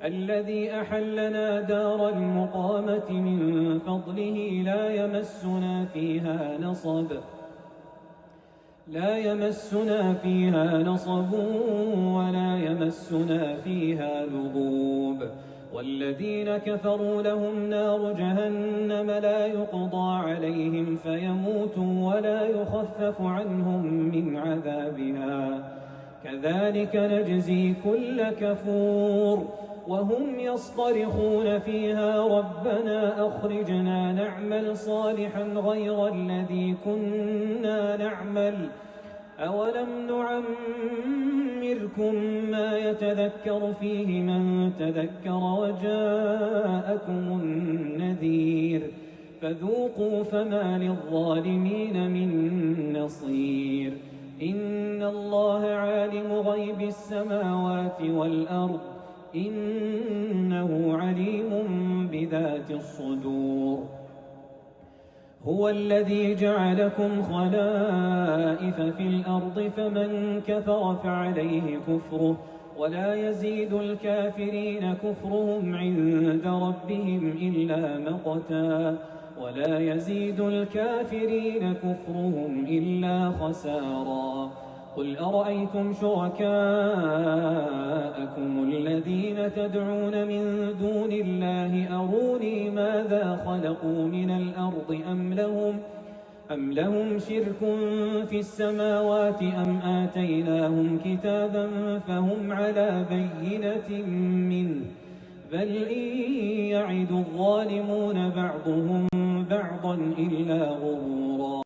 الذي أحلنا دار المقامة من فضله لا يمسنا فيها نصب ولا يمسنا فيها لغوب. والذين كفروا لهم نار جهنم لا يقضى عليهم فيموتوا ولا يخفف عنهم من عذابها كذلك نجزي كل كفور. وهم يصطرخون فيها ربنا أخرجنا نعمل صالحا غير الذي كنا نعمل أولم نعمركم ما يتذكر فيه من تذكر وجاءكم النذير فذوقوا فما للظالمين من نصير. إن الله عالم غيب السماوات والأرض إنه عليم بذات الصدور. هو الذي جعلكم خلائف في الأرض فمن كفر فعليه كفره ولا يزيد الكافرين كفرهم عند ربهم إلا مقتا ولا يزيد الكافرين كفرهم إلا خسارا. قل أرأيتم شركاءكم الذين تدعون من دون الله أروني ماذا خلقوا من الأرض أم لهم شرك في السماوات أم آتيناهم كتابا فهم على بينة منه بل إن يعد الظالمون بعضهم بعضا إلا غرورا.